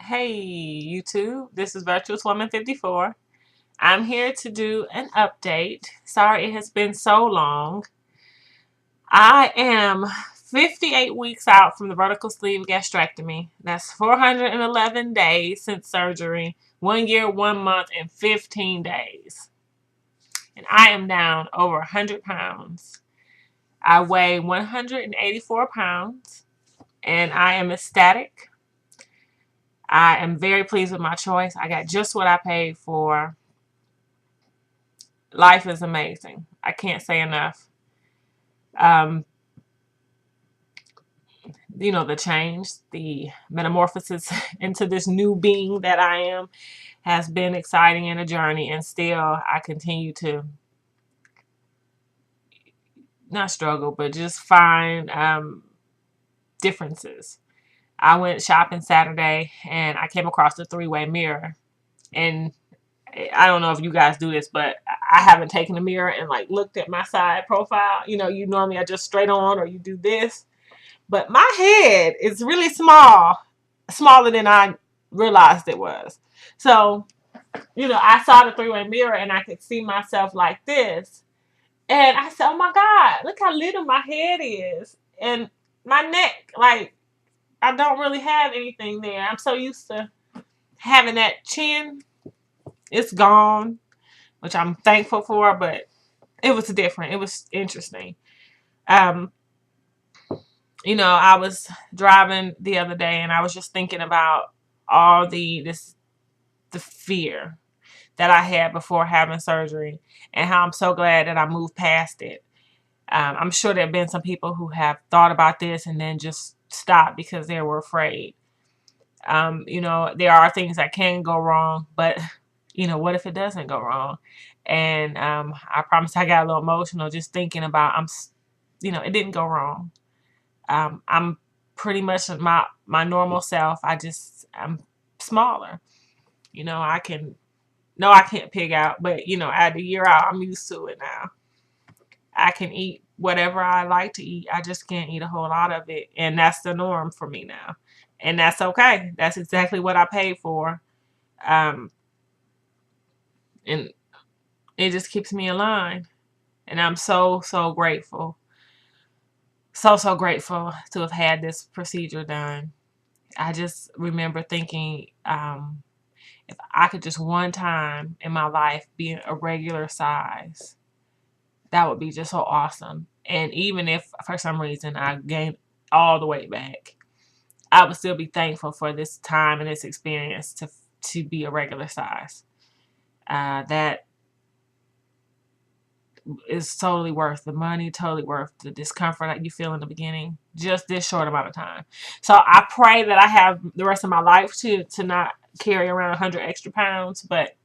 Hey YouTube, this is Virtuous Woman 54. I'm here to do an update. Sorry it has been so long. I am 58 weeks out from the vertical sleeve gastrectomy. That's 411 days since surgery, 1 year, 1 month, and 15 days. And I am down over 100 pounds. I weigh 184 pounds and I am ecstatic. I am very pleased with my choice. I got just what I paid for. Life is amazing. I can't say enough. Um, the change, the metamorphosis into this new being that I am has been exciting and a journey, and still I continue to not struggle, but just find differences. I went shopping Saturday and I came across the three-way mirror, and I don't know if you guys do this, but I haven't taken a mirror and like looked at my side profile. You normally are just straight on or you do this. But my head is really small, smaller than I realized it was. So, I saw the three-way mirror and I could see myself like this. And I said, oh my God, look how little my head is. And my neck, like, I don't really have anything there. I'm so used to having that chin. It's gone, which I'm thankful for, but it was different. It was interesting. Um, I was driving the other day and I was just thinking about all the fear that I had before having surgery and how I'm so glad that I moved past it. I'm sure there have been some people who have thought about this and then just stopped because they were afraid. There are things that can go wrong, but what if it doesn't go wrong? And I promise I got a little emotional just thinking about it didn't go wrong. I'm pretty much my normal self. I'm smaller. I can no, I can't pig out, but at the year out, I'm used to it now. I can eat whatever I like to eat. I just can't eat a whole lot of it, and that's the norm for me now, and that's okay. That's exactly what I paid for, um, and it just keeps me aligned. And I'm so grateful, so grateful to have had this procedure done. I just remember thinking, if I could just one time in my life be a regular size, that would be just so awesome. And even if for some reason I gained all the weight back, I would still be thankful for this time and this experience to be a regular size. That is totally worth the money, totally worth the discomfort that you feel in the beginning, just this short amount of time. So I pray that I have the rest of my life to not carry around 100 extra pounds. But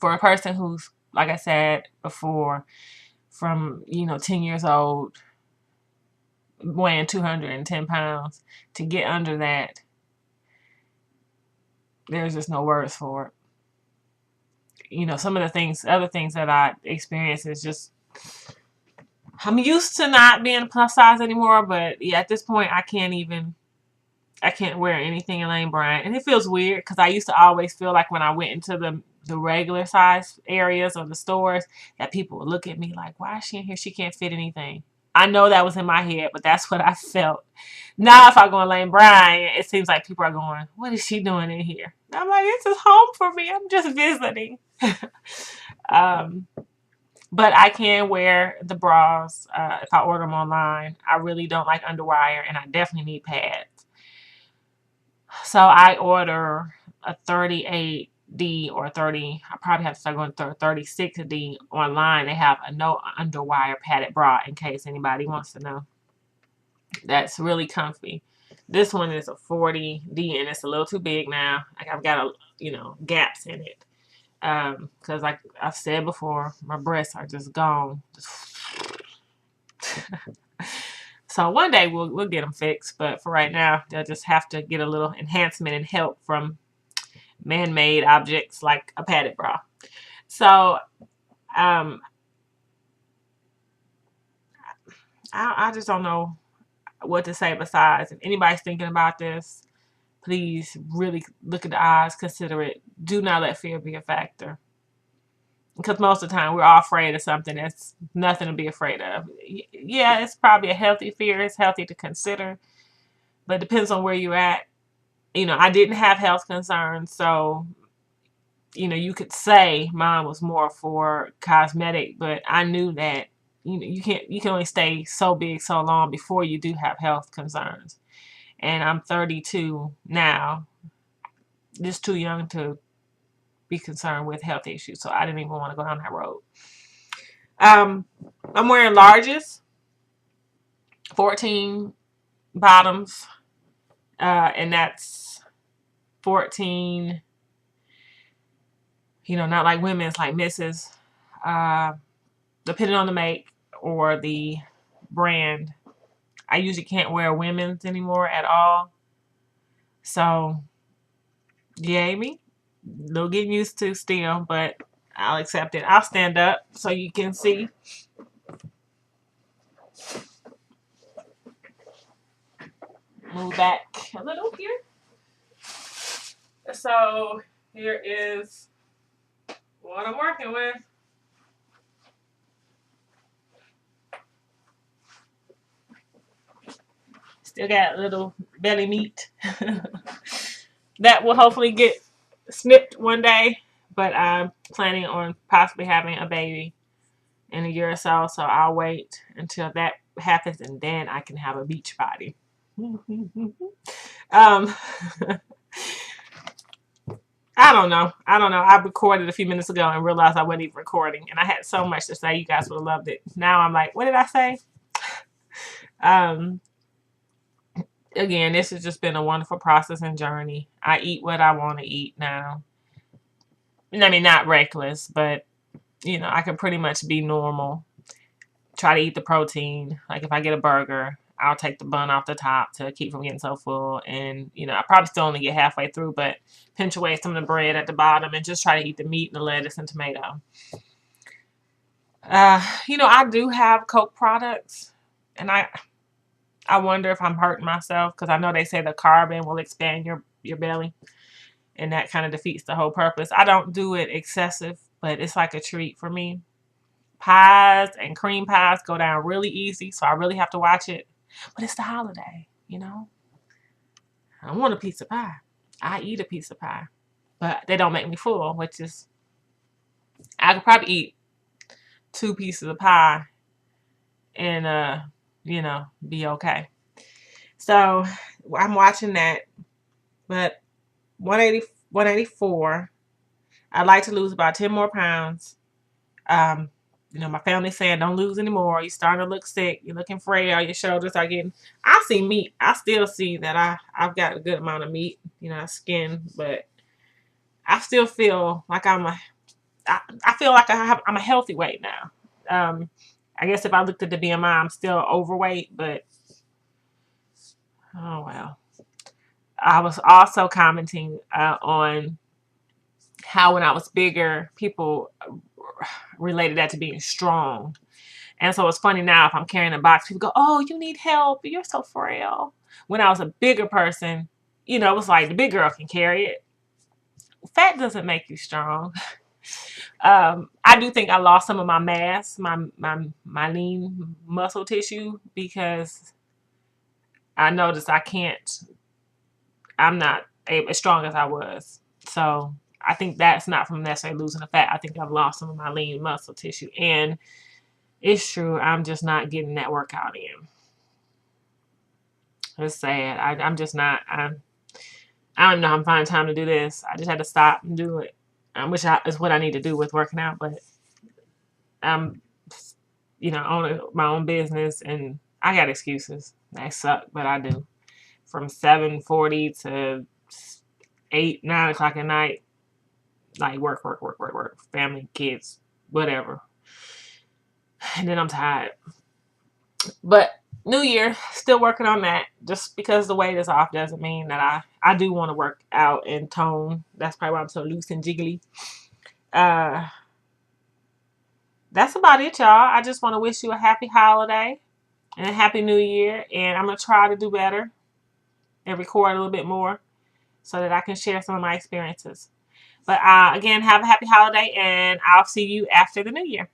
for a person who's, like I said before, from 10 years old, weighing 210 pounds, to get under that, there's just no words for it. Some of the other things that I experience is just, I'm used to not being plus size anymore, but yeah, at this point, I can't wear anything in Lane Bryant. And it feels weird because I used to always feel like when I went into the regular size areas or the stores that people would look at me like, why is she in here? She can't fit anything. I know that was in my head, but that's what I felt. Now, if I go in Lane Bryant, it seems like people are going, what is she doing in here? And I'm like, this is home for me. I'm just visiting. um, but I can wear the bras if I order them online. I really don't like underwire, and I definitely need pads. So I order a 38D or 30. I probably have to start going to 36D online. They have a no underwire padded bra in case anybody wants to know. That's really comfy. This one is a 40D and it's a little too big now. Like I've got gaps in it. Because like I've said before, my breasts are just gone. So one day we'll get them fixed, but for right now, they'll just have to get a little enhancement and help from man-made objects like a padded bra. So I just don't know what to say besides, if anybody's thinking about this, please really look at the odds, consider it. Do not let fear be a factor. Because most of the time we're all afraid of something that's nothing to be afraid of. Yeah, it's probably a healthy fear. It's healthy to consider, but it depends on where you're at. I didn't have health concerns, so you could say mine was more for cosmetic, but I knew that you can only stay so big so long before you do have health concerns. And I'm 32 now, just too young to be concerned with health issues, so I didn't even want to go down that road. I'm wearing larges, 14 bottoms, and that's 14. Not like women's, like Mrs. Depending on the make or the brand. I usually can't wear women's anymore at all. So, yeah, Amy, no getting used to still, but I'll accept it. I'll stand up so you can see. Move back a little here. So, here is what I'm working with. Still got a little belly meat. That will hopefully get snipped one day, but I'm planning on possibly having a baby in a year or so, so I'll wait until that happens and then I can have a beach body. um, I don't know. I recorded a few minutes ago and realized I wasn't even recording, and I had so much to say. You guys would have loved it. Now I'm like, what did I say? Again, this has just been a wonderful process and journey. I eat what I want to eat now. I mean, not reckless, but I can pretty much be normal. Try to eat the protein. Like if I get a burger, I'll take the bun off the top to keep from getting so full. And, I probably still only get halfway through, but pinch away some of the bread at the bottom and just try to eat the meat and the lettuce and tomato. I do have Coke products, and I wonder if I'm hurting myself because I know they say the carbon will expand your belly, and that kind of defeats the whole purpose. I don't do it excessive, but it's like a treat for me. Pies and cream pies go down really easy, so I really have to watch it. But it's the holiday, I don't want a piece of pie. I eat a piece of pie, but they don't make me full, which is, I could probably eat 2 pieces of pie and, be okay. So I'm watching that, but 184. I'd like to lose about 10 more pounds. My family's saying don't lose anymore. You're starting to look sick. You're looking frail. Your shoulders are getting. I see meat. I still see that I've got a good amount of meat, skin, but I still feel like I feel like I'm a healthy weight now. I guess if I looked at the BMI, I'm still overweight, but oh well. I was also commenting on how when I was bigger, people related that to being strong. And so it's funny now if I'm carrying a box, people go, oh, you need help. You're so frail. When I was a bigger person, it was like the big girl can carry it. Fat doesn't make you strong. I do think I lost some of my mass, my lean muscle tissue, because I noticed I'm not as strong as I was. So I think that's not from necessarily losing the fat. I think I've lost some of my lean muscle tissue. And it's true, I'm just not getting that workout in. It's sad. I'm just not. I don't know how I'm finding time to do this. I just had to stop and do it. Which is what I need to do with working out. But I'm, owning my own business, and I got excuses. They suck, but I do. From 7:40 to 8, 9 o'clock at night, like work, family, kids, whatever. And then I'm tired. But New Year, still working on that. Just because the weight is off doesn't mean that I do want to work out and tone. That's probably why I'm so loose and jiggly. That's about it, y'all. I just want to wish you a happy holiday and a happy New Year. And I'm going to try to do better and record a little bit more. so that I can share some of my experiences. But again, have a happy holiday, and I'll see you after the new year.